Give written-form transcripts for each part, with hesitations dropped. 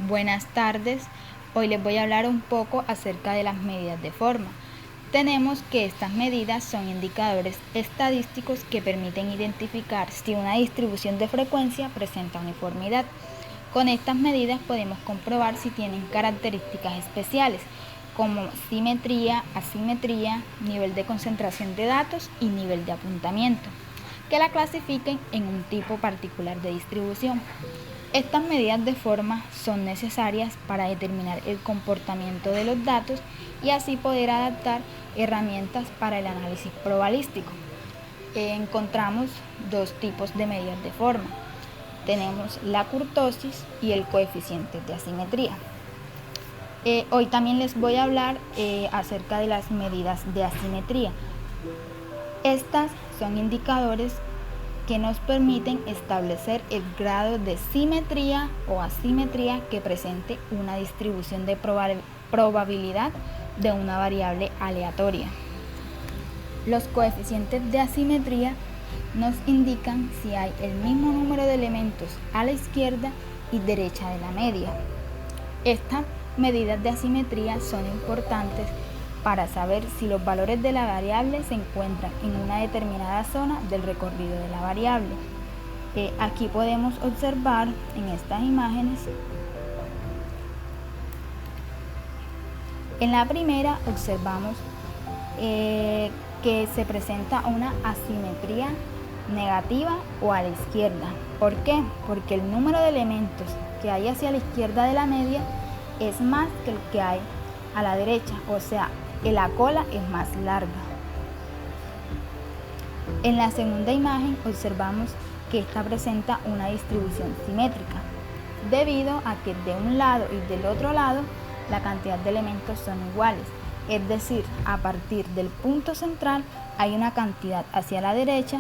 Buenas tardes, hoy les voy a hablar un poco acerca de las medidas de forma. Tenemos que estas medidas son indicadores estadísticos que permiten identificar si una distribución de frecuencia presenta uniformidad. Con estas medidas podemos comprobar si tienen características especiales como simetría, asimetría, nivel de concentración de datos y nivel de apuntamiento, que la clasifiquen en un tipo particular de distribución. Estas medidas de forma son necesarias para determinar el comportamiento de los datos y así poder adaptar herramientas para el análisis probabilístico. Encontramos dos tipos de medidas de forma. Tenemos la kurtosis y el coeficiente de asimetría. Hoy también les voy a hablar acerca de las medidas de asimetría. Estas son indicadores que nos permiten establecer el grado de simetría o asimetría que presente una distribución de probabilidad de una variable aleatoria. Los coeficientes de asimetría nos indican si hay el mismo número de elementos a la izquierda y derecha de la media. Estas medidas de asimetría son importantes para saber si los valores de la variable se encuentran en una determinada zona del recorrido de la variable. Aquí podemos observar en estas imágenes. En la primera observamos que se presenta una asimetría negativa o a la izquierda. ¿Por qué? Porque el número de elementos que hay hacia la izquierda de la media es más que el que hay a la derecha, o sea, la cola es más larga. En la segunda imagen observamos que esta presenta una distribución simétrica, debido a que de un lado y del otro lado la cantidad de elementos son iguales, es decir, a partir del punto central hay una cantidad hacia la derecha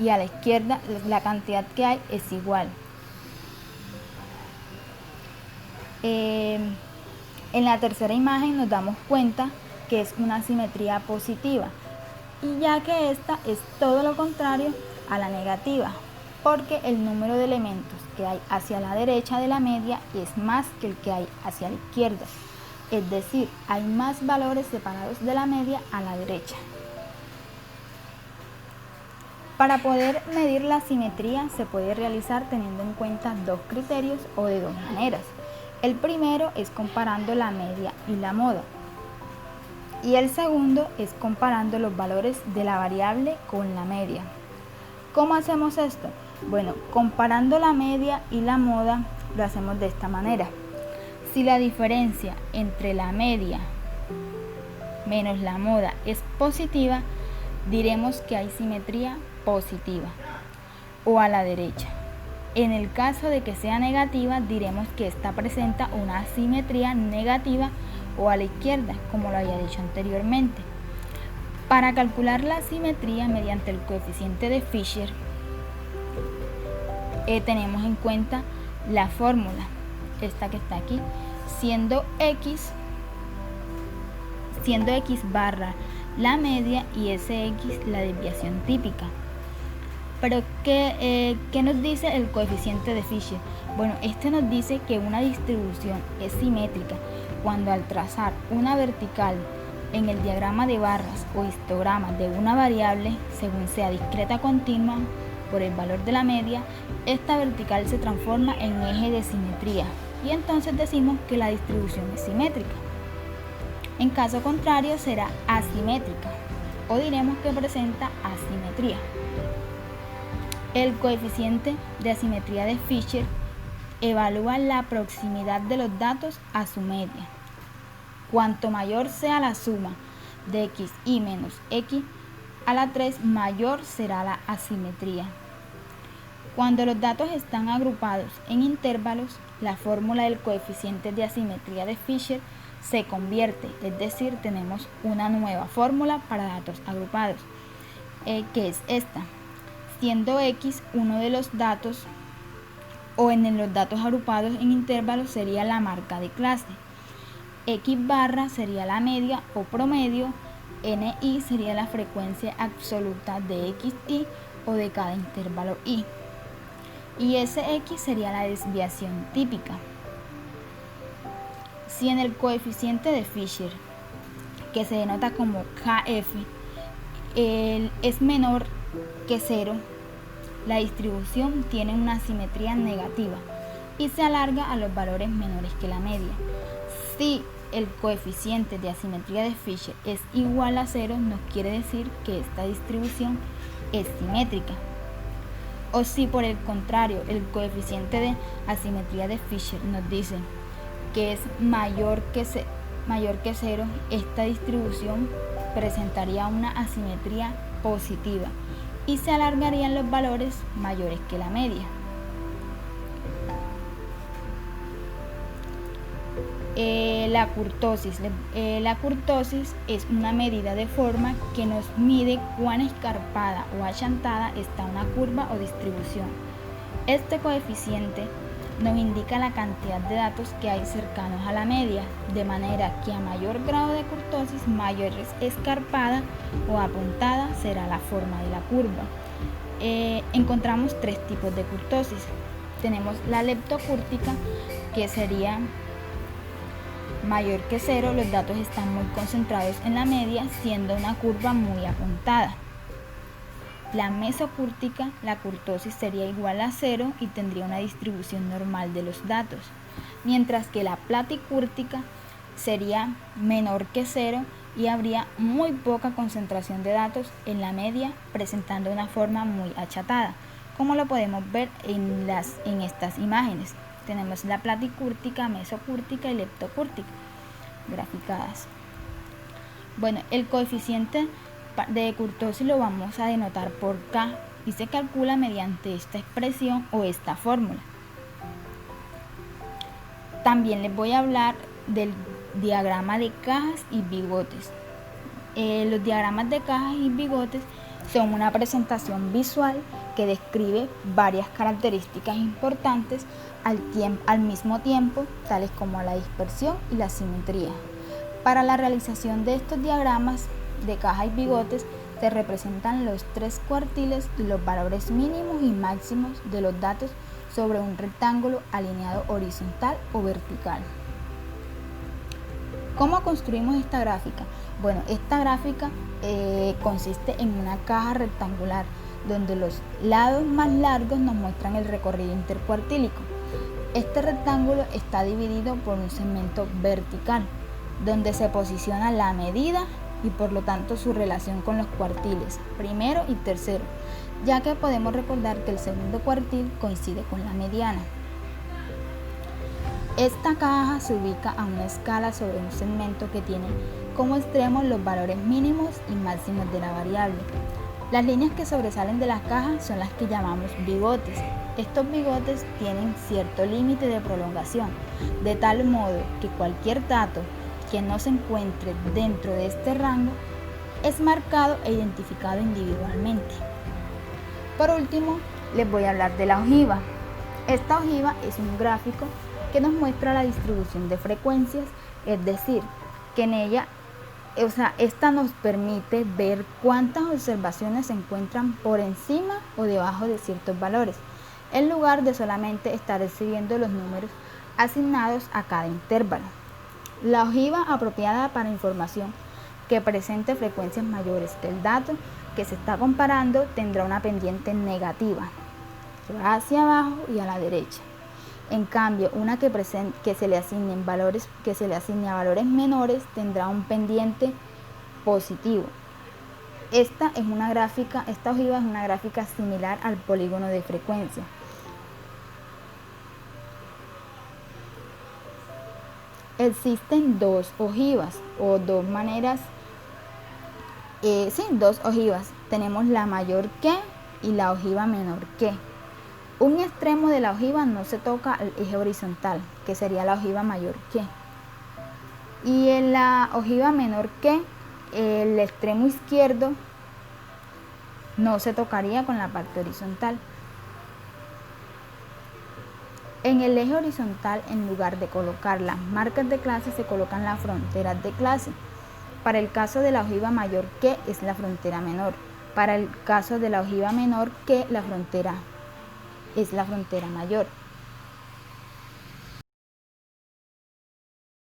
y a la izquierda la cantidad que hay es igual. En la tercera imagen nos damos cuenta que es una simetría positiva, y ya que esta es todo lo contrario a la negativa, porque el número de elementos que hay hacia la derecha de la media es más que el que hay hacia la izquierda, es decir, hay más valores separados de la media a la derecha. Para poder medir la simetría se puede realizar teniendo en cuenta dos criterios o de dos maneras. El primero es comparando la media y la moda, y el segundo es comparando los valores de la variable con la media. ¿Cómo hacemos esto? Bueno, comparando la media y la moda lo hacemos de esta manera. Si la diferencia entre la media menos la moda es positiva, diremos que hay simetría positiva o a la derecha. En el caso de que sea negativa, diremos que esta presenta una asimetría negativa o a la izquierda, como lo había dicho anteriormente. Para calcular la asimetría mediante el coeficiente de Fisher, tenemos en cuenta la fórmula, esta que está aquí, siendo x barra la media y Sx la desviación típica. Pero ¿qué nos dice el coeficiente de Fisher? Bueno, este nos dice que una distribución es simétrica cuando al trazar una vertical en el diagrama de barras o histograma de una variable, según sea discreta continua por el valor de la media, esta vertical se transforma en eje de simetría y entonces decimos que la distribución es simétrica. En caso contrario será asimétrica o diremos que presenta asimetría. El coeficiente de asimetría de Fisher evalúa la proximidad de los datos a su media. Cuanto mayor sea la suma de xy menos x a la 3, mayor será la asimetría. Cuando los datos están agrupados en intervalos, la fórmula del coeficiente de asimetría de Fisher se convierte, es decir, tenemos una nueva fórmula para datos agrupados, que es esta. Siendo x uno de los datos, o en los datos agrupados en intervalos sería la marca de clase, x barra sería la media o promedio, ni sería la frecuencia absoluta de xy o de cada intervalo y. y Sx sería la desviación típica. Si en el coeficiente de Fisher, que se denota como Kf, es menor que 0, la distribución tiene una asimetría negativa y se alarga a los valores menores que la media. Si el coeficiente de asimetría de Fisher es igual a 0, nos quiere decir que esta distribución es simétrica. O si por el contrario el coeficiente de asimetría de Fisher nos dice que es mayor que 0, esta distribución presentaría una asimetría positiva y se alargarían los valores mayores que la media. La kurtosis. La kurtosis es una medida de forma que nos mide cuán escarpada o achantada está una curva o distribución. Este coeficiente nos indica la cantidad de datos que hay cercanos a la media, de manera que a mayor grado de kurtosis, mayor escarpada o apuntada será la forma de la curva. Encontramos tres tipos de kurtosis. Tenemos la leptocúrtica, que sería mayor que 0, los datos están muy concentrados en la media, siendo una curva muy apuntada. La mesocúrtica, la kurtosis sería igual a 0 y tendría una distribución normal de los datos, mientras que la platicúrtica sería menor que 0 y habría muy poca concentración de datos en la media, presentando una forma muy achatada, como lo podemos ver en estas imágenes. Tenemos la platicúrtica, mesocúrtica y leptocúrtica graficadas. Bueno, el coeficiente de kurtosis lo vamos a denotar por K y se calcula mediante esta expresión o esta fórmula. También les voy a hablar del diagrama de cajas y bigotes. Los diagramas de cajas y bigotes son una presentación visual que describe varias características importantes al mismo tiempo, tales como la dispersión y la simetría. Para la realización de estos diagramas de caja y bigotes se representan los tres cuartiles y los valores mínimos y máximos de los datos sobre un rectángulo alineado horizontal o vertical. ¿Cómo construimos esta gráfica? Bueno, esta gráfica consiste en una caja rectangular donde los lados más largos nos muestran el recorrido intercuartílico. Este rectángulo está dividido por un segmento vertical donde se posiciona la medida y por lo tanto su relación con los cuartiles primero y tercero, ya que podemos recordar que el segundo cuartil coincide con la mediana. Esta caja se ubica a una escala sobre un segmento que tiene como extremos los valores mínimos y máximos de la variable. Las líneas que sobresalen de la caja son las que llamamos bigotes. Estos bigotes tienen cierto límite de prolongación, de tal modo que cualquier dato que no se encuentre dentro de este rango es marcado e identificado individualmente. Por último, les voy a hablar de la ojiva. Esta ojiva es un gráfico que nos muestra la distribución de frecuencias, es decir, que en ella, esta nos permite ver cuántas observaciones se encuentran por encima o debajo de ciertos valores, en lugar de solamente estar recibiendo los números asignados a cada intervalo. La ojiva apropiada para información que presente frecuencias mayores que el dato que se está comparando tendrá una pendiente negativa, que va hacia abajo y a la derecha. En cambio, una que se le asigne a valores menores tendrá un pendiente positivo. Esta ojiva es una gráfica similar al polígono de frecuencia. Existen dos ojivas o dos maneras, dos ojivas. Tenemos la mayor que y la ojiva menor que. Un extremo de la ojiva no se toca el eje horizontal, que sería la ojiva mayor que. Y en la ojiva menor que, el extremo izquierdo no se tocaría con la parte horizontal. En el eje horizontal, en lugar de colocar las marcas de clase, se colocan las fronteras de clase. Para el caso de la ojiva mayor que es la frontera menor. Para el caso de la ojiva menor que la frontera es la frontera mayor.